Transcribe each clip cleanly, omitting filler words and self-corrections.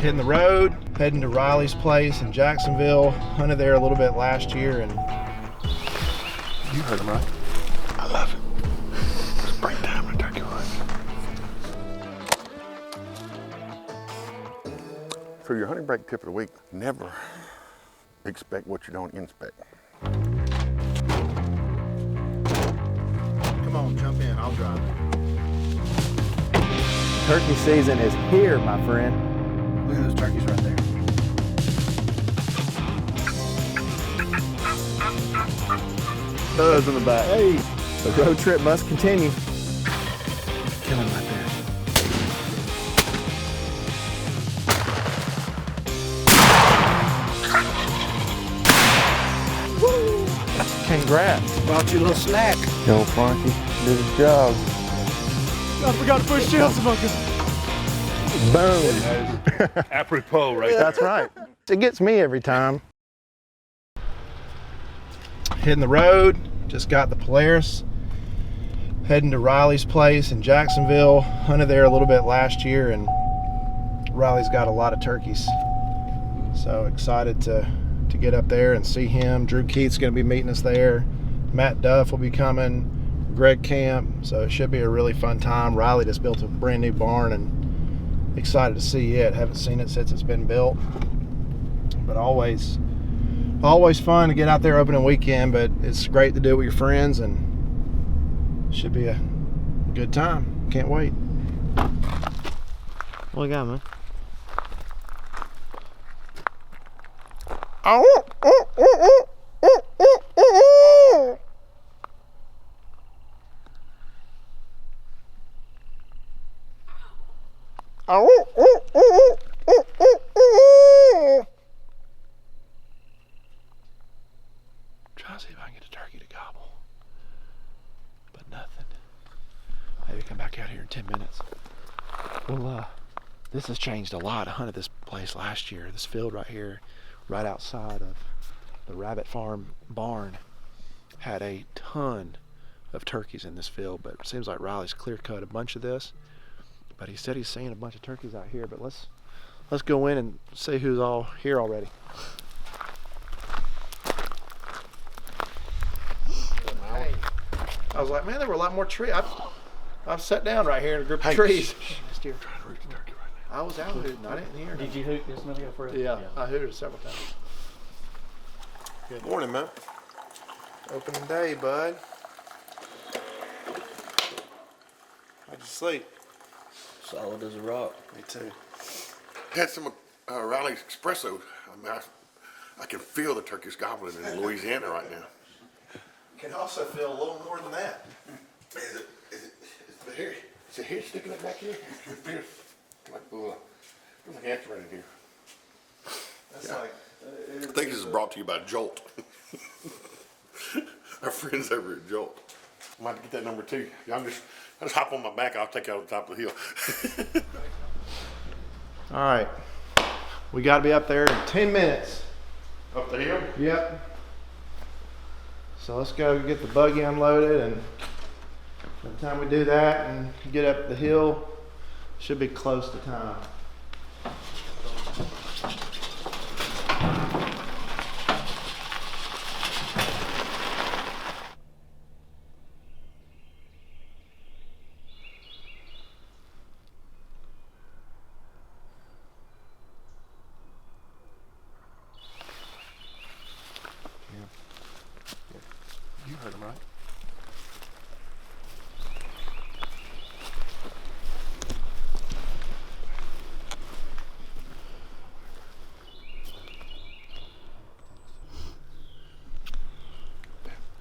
Hitting the road, heading to Riley's place in Jacksonville. Hunted there a little bit last year, and you heard him right. I love it. It's break time in turkey run. For your hunting break tip of the week, never expect what you don't inspect. come on, jump in, I'll drive. Turkey season is here, my friend. Look at those turkeys right there. Buzz in the back. Hey, the road trip must continue. Kill him right there. Woo! Congrats. Brought you a little snack. Yo, Frankie did his job. I forgot to put shell smoking. Boom. Apropos, right? That's right. It gets me every time. Hitting the road, just got the Polaris. Heading to Riley's place in Jacksonville. Hunted there a little bit last year, and Riley's got a lot of turkeys. So excited to get up there and see him. Drew Keith's gonna be meeting us there. Matt Duff will be coming. Greg Camp. So it should be a really fun time. Riley just built a brand new barn, and excited to see it. Haven't seen it since it's been built, but always fun to get out there opening weekend. But it's great to do it with your friends, and should be a good time. Can't wait. What you got, man? Try to see if I can get a turkey to gobble, but nothing. Maybe come back out here in 10 minutes. Well, this has changed a lot. I hunted this place last year. This field right here, right outside of the rabbit farm barn, had a ton of turkeys in this field, but it seems like Riley's clear cut a bunch of this. But he said he's seen a bunch of turkeys out here. But let's go in and see who's all here already. I was like, man, there were a lot more trees. I've sat down right here in a group of trees. Trying to root the turkey right now. I was out hooting. I didn't hear. Did you hoot this one for us? Yeah, I hooted several times. Good morning, man. Opening day, bud. How'd you sleep? Solid as a rock. Me too. Had some Riley's espresso. I mean, I can feel the turkeys gobbling in Louisiana right now. Can also feel a little more than that. Is it here? Is it here sticking up back here? It feels like ants right in here. That's Yeah. like. I think this is brought to you by Jolt. Our friends over at Jolt. I might have to get that number 2. I just hop on my back. I'll take you out the top of the hill. All right, we got to be up there in 10 minutes. Up the hill? Yep. So let's go get the buggy unloaded, and by the time we do that and get up the hill, should be close to time. You heard him right.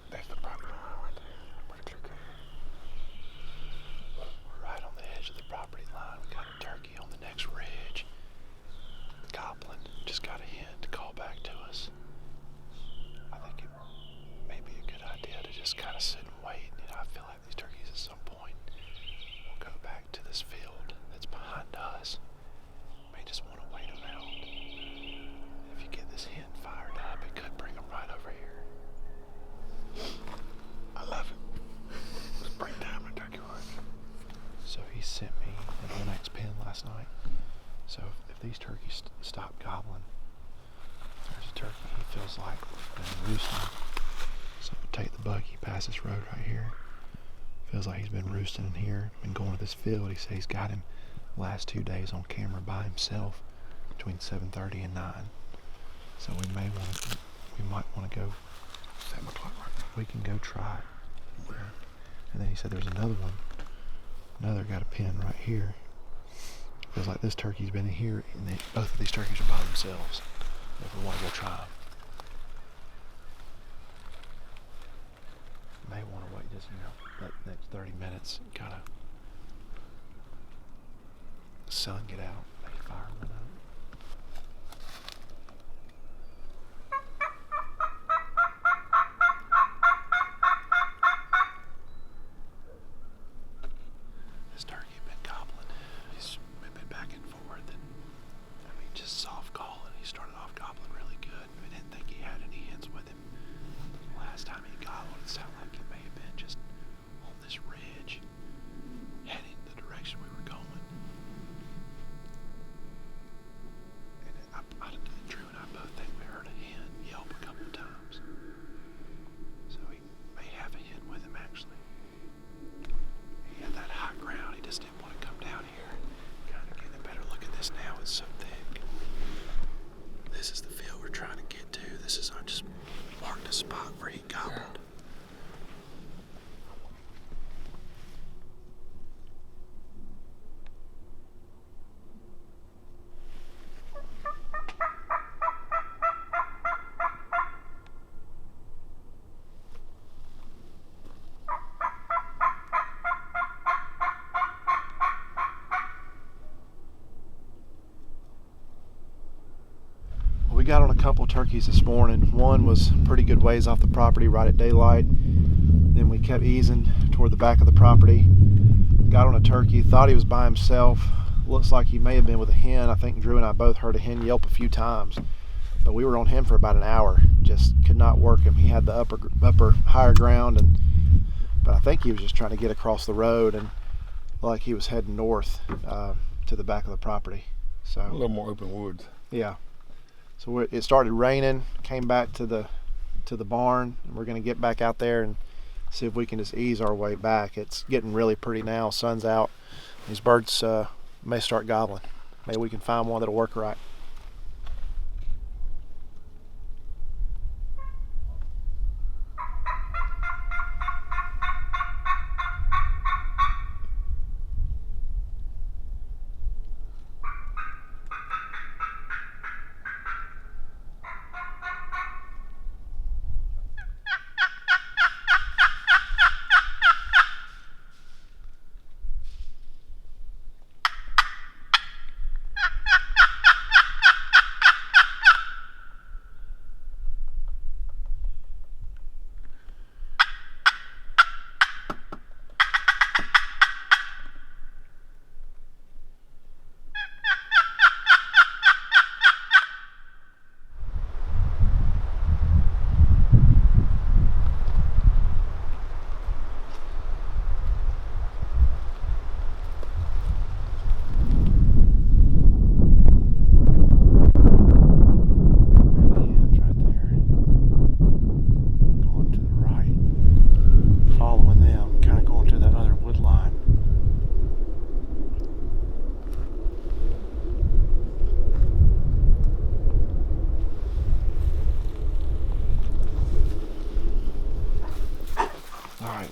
That's the property line right there. Pretty clear cut. We're right on the edge of the property line. We got a turkey on the next ridge. Goblin just got a hen to call back to us. I think it may be a good idea to just kind of sit and wait. You know, I feel like these turkeys at some point will go back to this field that's behind us. May just want to wait them out. If you get this hen fired up, it could bring them right over here. I love it. It's break time in turkey run. So he sent me an 1X pin last night. So if these turkeys stop gobbling, there's a turkey he feels like been roosting. So we'll take the bucky past this road right here. Feels like he's been roosting in here, been going to this field. He says he's got him the last 2 days on camera by himself between 7:30 and 9. So we might want to go. 7 o'clock right now. We can go try it. And then he said there's another one. Another got a pen right here. Feels like this turkey's been in here, and both of these turkeys are by themselves. If we want to go try them. May want to wait just, that next 30 minutes, kind of sun get out, maybe fire one up. This turkey been gobbling. He's been back and forth, and just soft calling. He started off gobbling really good. We didn't think he had any hens with him. The last time he gobbled, it sounded like it may have been just on this ridge, heading the direction we were going. And Drew and I both think we heard a hen yelp a couple of times. So he may have a hen with him, actually. He had that high ground. He just didn't want to come down here. Kind of getting a better look at this now. It's so thick. This is the field we're trying to get to. This is, I just marked a spot where he gobbled. We got on a couple turkeys this morning. One was pretty good ways off the property right at daylight. Then we kept easing toward the back of the property. Got on a turkey, thought he was by himself. Looks like he may have been with a hen. I think Drew and I both heard a hen yelp a few times. But we were on him for about an hour. Just could not work him. He had the upper higher ground, but I think he was just trying to get across the road, and like he was heading north to the back of the property. So A little more open woods. yeah. So it started raining, came back to the barn, and we're going to get back out there and see if we can just ease our way back. It's getting really pretty now. Sun's out. These birds may start gobbling. Maybe we can find one that'll work right.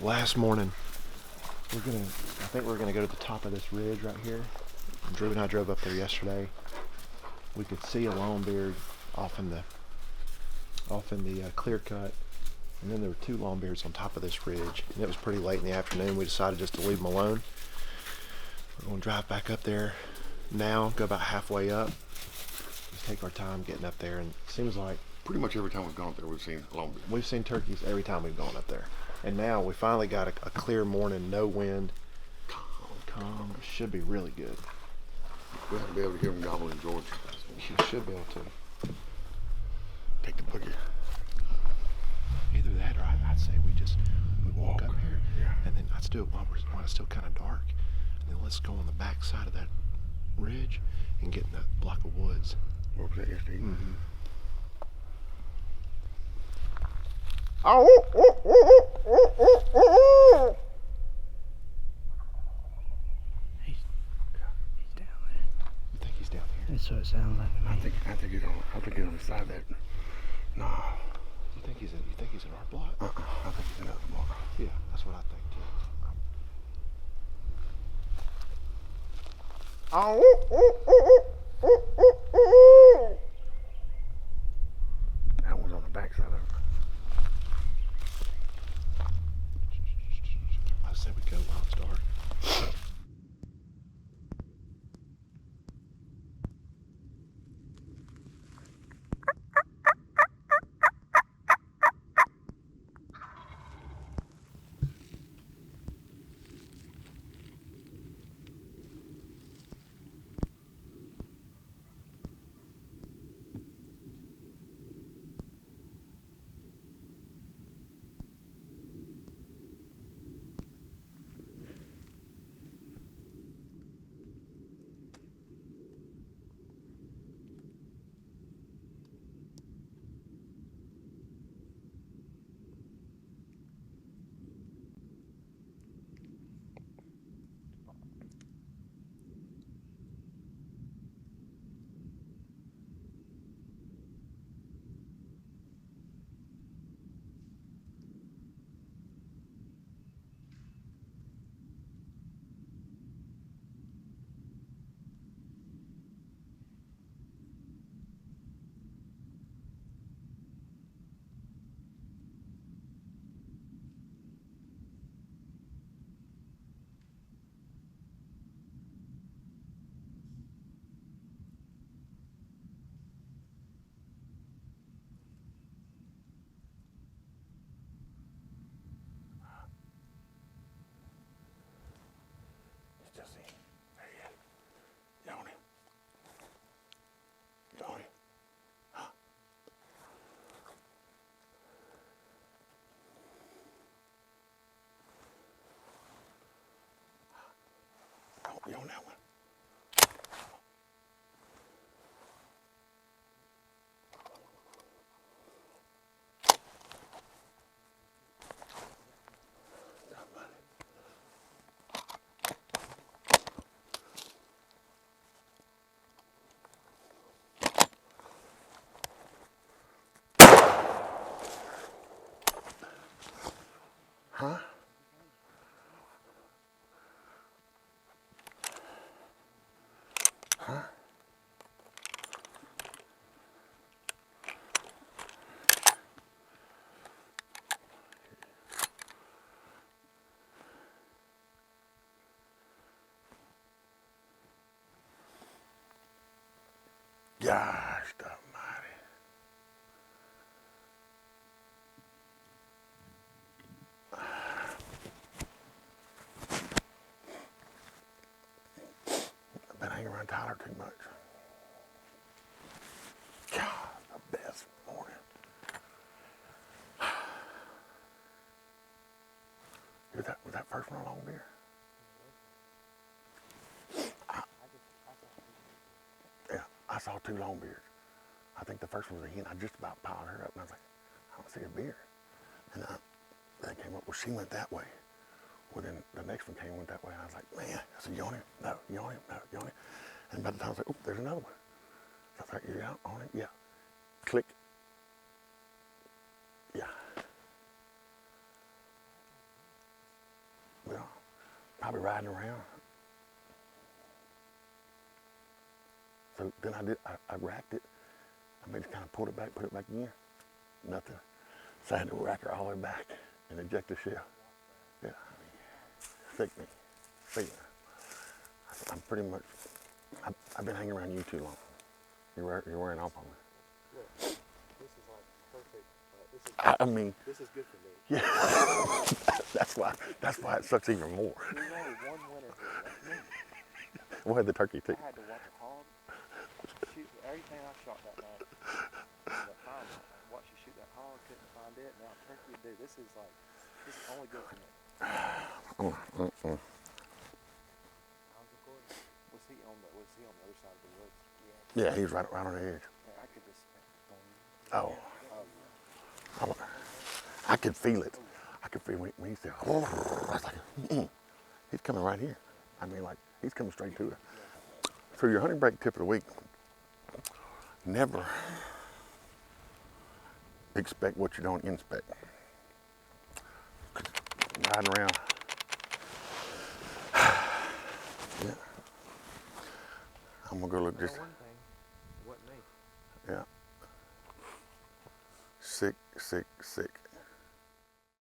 Last morning, I think we're gonna go to the top of this ridge right here. Drew and I drove up there yesterday. We could see a longbeard off in the clear cut, and then there were 2 longbeards on top of this ridge, and it was pretty late in the afternoon. We decided just to leave them alone. We're gonna drive back up there now, go about halfway up, just take our time getting up there, and it seems like Pretty much every time we've gone up there, we've seen longbeards. we've seen turkeys every time we've gone up there. And now we finally got a clear morning, no wind, calm. Should be really good. We have to be able to hear them gobble in Georgia. You should be able to. Take the buggy. Either that or I'd say we walk up here, and then I'd still, while it's still kind of dark, and then let's go on the back side of that ridge and get in that block of woods. Where was that yesterday? Mm-hmm. He's down there. I think he's down here. That's what it sounds like to me. I think he's on the side of that. No. You think he's in our block? I think he's in the other block. Yeah, that's what I think too. That one's on the back side of it. I said we go while it's dark. Just see. There he is. Get on him. Get on him. Don't be on that one. Huh? Huh? Gosh almighty. I've been hanging around Tyler too much. God, the best morning. Was that first one a long beer? Yeah, I saw two long beards. I think the first one was a hen. I just about piled her up, and I was like, I don't see a beard. And they came up, well, she went that way. Well, then the next one came, went that way, and I was like, man. I said, you on him? No, you on him? No, you on him? And by the time I was like, oh, there's another one. So I was like, you out on him? Yeah. Click. Yeah. Well, probably riding around. So then I racked it. I just kind of pulled it back, put it back in. Nothing. So I had to rack her all the way back and eject the shell. Yeah. Sickening. I'm pretty much, I've been hanging around you too long. You're wearing off on me. Look, this is like perfect. I mean. This is good for me. Yeah. that's why it sucks even more. There's only one winner here. That's me. We'll have the turkey too. I had to watch a hog shoot everything I shot that night. I watched you shoot that hog, couldn't find it. Now turkey, dude, this is only good for me. Was he on the? Was see on the other side of the woods. Yeah, he's right on the edge. I could just. Oh. I could feel it. I could feel when he said, oh, I was like, he's coming right here. I mean, like, he's coming straight to it. So your hunting break tip of the week, never expect what you don't inspect. Riding around. Yeah. I'm gonna go look just. One thing, it wasn't me. Yeah. Sick, sick, sick.